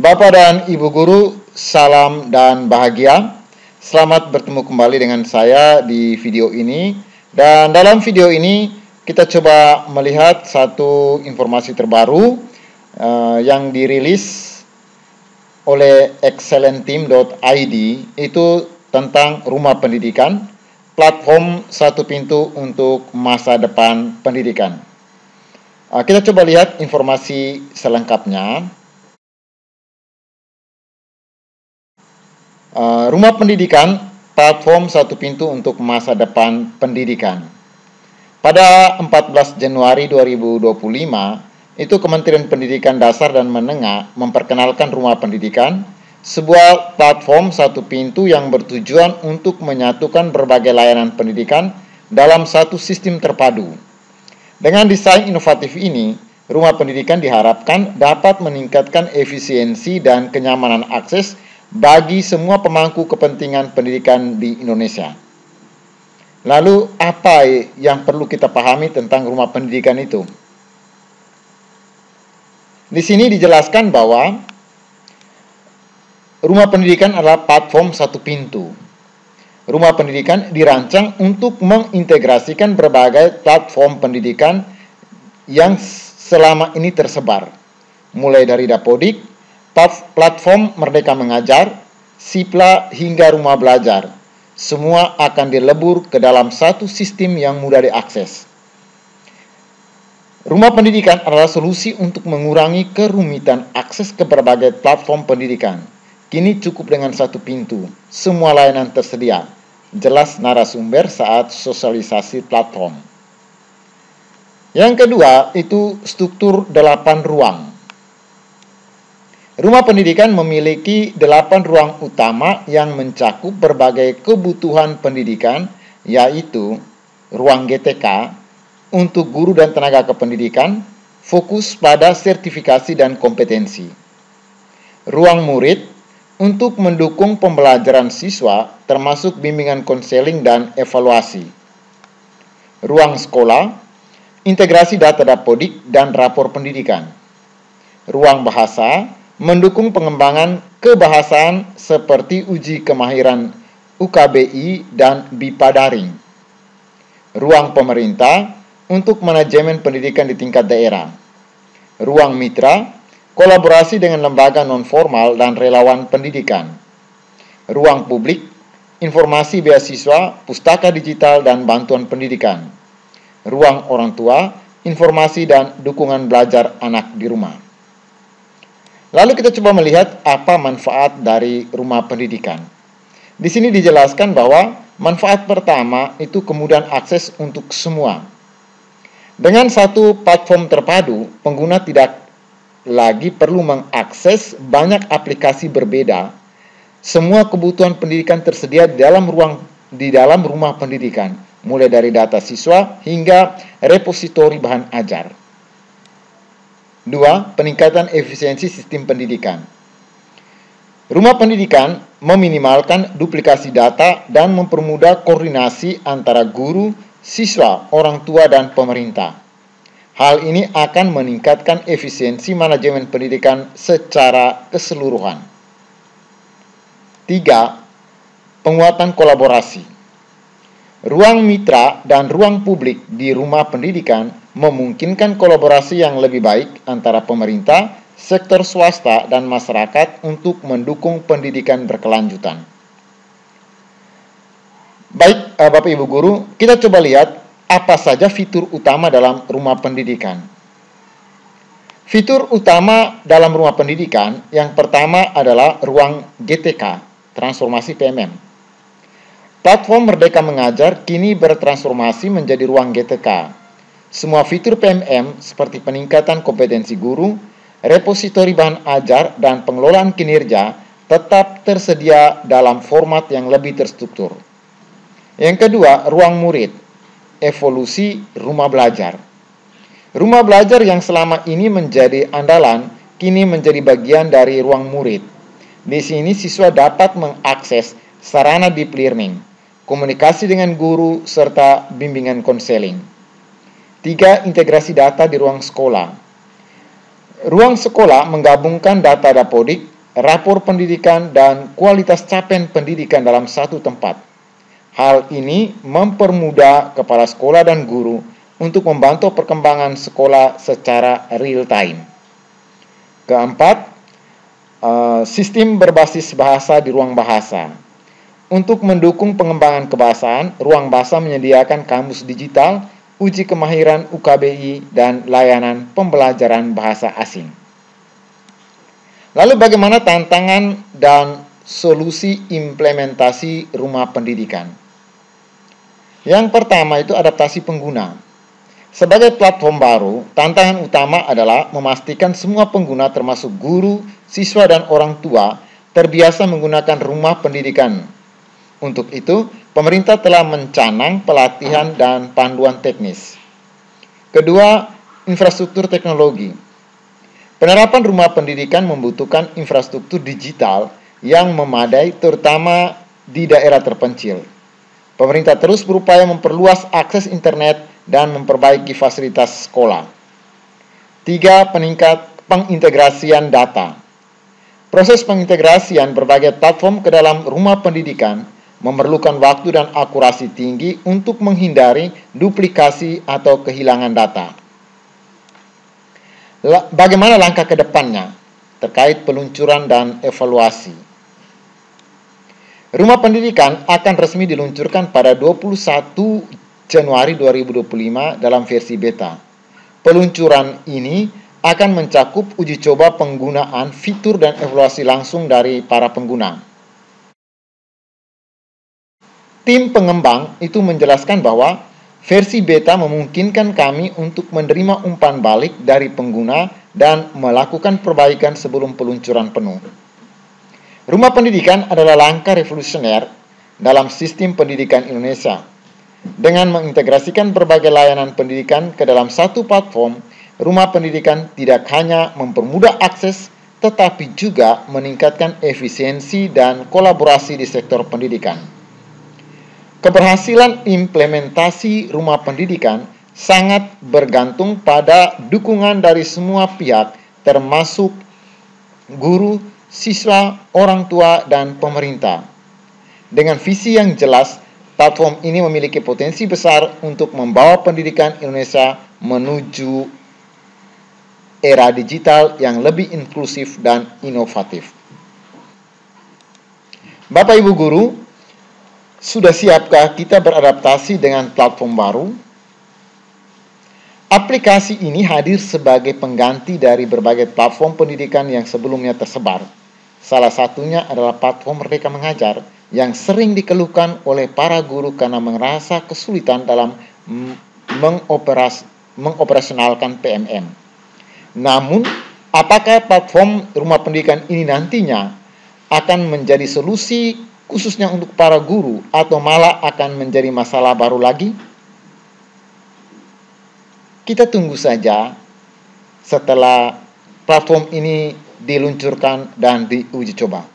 Bapak dan Ibu Guru, salam dan bahagia. Selamat bertemu kembali dengan saya di video ini. Dan dalam video ini kita coba melihat satu informasi terbaru yang dirilis oleh excellenteam.id, itu tentang rumah pendidikan, platform satu pintu untuk masa depan pendidikan. Kita coba lihat informasi selengkapnya. Rumah pendidikan, platform satu pintu untuk masa depan pendidikan. Pada 14 Januari 2025, itu Kementerian Pendidikan Dasar dan Menengah memperkenalkan Rumah Pendidikan, sebuah platform satu pintu yang bertujuan untuk menyatukan berbagai layanan pendidikan dalam satu sistem terpadu. Dengan desain inovatif ini, Rumah Pendidikan diharapkan dapat meningkatkan efisiensi dan kenyamanan akses bagi semua pemangku kepentingan pendidikan di Indonesia. Lalu, apa yang perlu kita pahami tentang rumah pendidikan itu? Di sini dijelaskan bahwa rumah pendidikan adalah platform satu pintu. Rumah pendidikan dirancang untuk mengintegrasikan berbagai platform pendidikan yang selama ini tersebar, mulai dari Dapodik, platform Merdeka Mengajar, Sipla hingga Rumah Belajar. Semua akan dilebur ke dalam satu sistem yang mudah diakses. Rumah pendidikan adalah solusi untuk mengurangi kerumitan akses ke berbagai platform pendidikan. Kini cukup dengan satu pintu, semua layanan tersedia. Jelas narasumber saat sosialisasi platform. Yang kedua, itu struktur 8 ruang. Rumah pendidikan memiliki 8 ruang utama yang mencakup berbagai kebutuhan pendidikan, yaitu ruang GTK untuk guru dan tenaga kependidikan, fokus pada sertifikasi dan kompetensi. Ruang murid untuk mendukung pembelajaran siswa, termasuk bimbingan konseling dan evaluasi. Ruang sekolah, integrasi data Dapodik dan rapor pendidikan. Ruang bahasa, mendukung pengembangan kebahasaan seperti uji kemahiran UKBI dan BIPA daring. Ruang pemerintah untuk manajemen pendidikan di tingkat daerah. Ruang mitra, kolaborasi dengan lembaga non-formal dan relawan pendidikan. Ruang publik, informasi beasiswa, pustaka digital dan bantuan pendidikan. Ruang orang tua, informasi dan dukungan belajar anak di rumah. Lalu kita coba melihat apa manfaat dari rumah pendidikan. Di sini dijelaskan bahwa manfaat pertama itu kemudahan akses untuk semua. Dengan satu platform terpadu, pengguna tidak lagi perlu mengakses banyak aplikasi berbeda. Semua kebutuhan pendidikan tersedia di dalam rumah pendidikan, mulai dari data siswa hingga repositori bahan ajar. 2. Peningkatan efisiensi sistem pendidikan. Rumah pendidikan meminimalkan duplikasi data dan mempermudah koordinasi antara guru, siswa, orang tua, dan pemerintah. Hal ini akan meningkatkan efisiensi manajemen pendidikan secara keseluruhan. 3. Penguatan kolaborasi. Ruang mitra dan ruang publik di rumah pendidikan memungkinkan kolaborasi yang lebih baik antara pemerintah, sektor swasta, dan masyarakat untuk mendukung pendidikan berkelanjutan. Baik, Bapak Ibu Guru, kita coba lihat apa saja fitur utama dalam rumah pendidikan. Fitur utama dalam rumah pendidikan yang pertama adalah ruang GTK, transformasi PMM. Platform Merdeka Mengajar kini bertransformasi menjadi ruang GTK. Semua fitur PMM seperti peningkatan kompetensi guru, repositori bahan ajar, dan pengelolaan kinerja tetap tersedia dalam format yang lebih terstruktur. Yang kedua, ruang murid, evolusi rumah belajar. Rumah belajar yang selama ini menjadi andalan, kini menjadi bagian dari ruang murid. Di sini siswa dapat mengakses sarana deep learning, komunikasi dengan guru, serta bimbingan konseling. 3. Integrasi data di ruang sekolah. Ruang sekolah menggabungkan data Dapodik, rapor pendidikan, dan kualitas capaian pendidikan dalam satu tempat. Hal ini mempermudah kepala sekolah dan guru untuk membantu perkembangan sekolah secara real time. Keempat, sistem berbasis bahasa di ruang bahasa. Untuk mendukung pengembangan kebahasaan, Ruang Bahasa menyediakan kamus digital, uji kemahiran UKBI, dan layanan pembelajaran bahasa asing. Lalu bagaimana tantangan dan solusi implementasi rumah pendidikan? Yang pertama itu adaptasi pengguna. Sebagai platform baru, tantangan utama adalah memastikan semua pengguna termasuk guru, siswa, dan orang tua terbiasa menggunakan rumah pendidikan. Untuk itu, pemerintah telah mencanang pelatihan dan panduan teknis. Kedua, infrastruktur teknologi. Penerapan rumah pendidikan membutuhkan infrastruktur digital yang memadai, terutama di daerah terpencil. Pemerintah terus berupaya memperluas akses internet dan memperbaiki fasilitas sekolah. Tiga, pengintegrasian data. Proses pengintegrasian berbagai platform ke dalam rumah pendidikan memerlukan waktu dan akurasi tinggi untuk menghindari duplikasi atau kehilangan data. Bagaimana langkah ke depannya terkait peluncuran dan evaluasi? Rumah pendidikan akan resmi diluncurkan pada 21 Januari 2025 dalam versi beta. Peluncuran ini akan mencakup uji coba penggunaan fitur dan evaluasi langsung dari para pengguna. Tim pengembang itu menjelaskan bahwa versi beta memungkinkan kami untuk menerima umpan balik dari pengguna dan melakukan perbaikan sebelum peluncuran penuh. Rumah pendidikan adalah langkah revolusioner dalam sistem pendidikan Indonesia. Dengan mengintegrasikan berbagai layanan pendidikan ke dalam satu platform, rumah pendidikan tidak hanya mempermudah akses, tetapi juga meningkatkan efisiensi dan kolaborasi di sektor pendidikan. Keberhasilan implementasi rumah pendidikan sangat bergantung pada dukungan dari semua pihak, termasuk guru, siswa, orang tua, dan pemerintah. Dengan visi yang jelas, platform ini memiliki potensi besar untuk membawa pendidikan Indonesia menuju era digital yang lebih inklusif dan inovatif. Bapak Ibu Guru, sudah siapkah kita beradaptasi dengan platform baru? Aplikasi ini hadir sebagai pengganti dari berbagai platform pendidikan yang sebelumnya tersebar. Salah satunya adalah platform Merdeka Mengajar yang sering dikeluhkan oleh para guru karena merasa kesulitan dalam mengoperasionalkan PMM. Namun, apakah platform rumah pendidikan ini nantinya akan menjadi solusi khususnya untuk para guru, atau malah akan menjadi masalah baru lagi? Kita tunggu saja setelah platform ini diluncurkan dan diuji coba.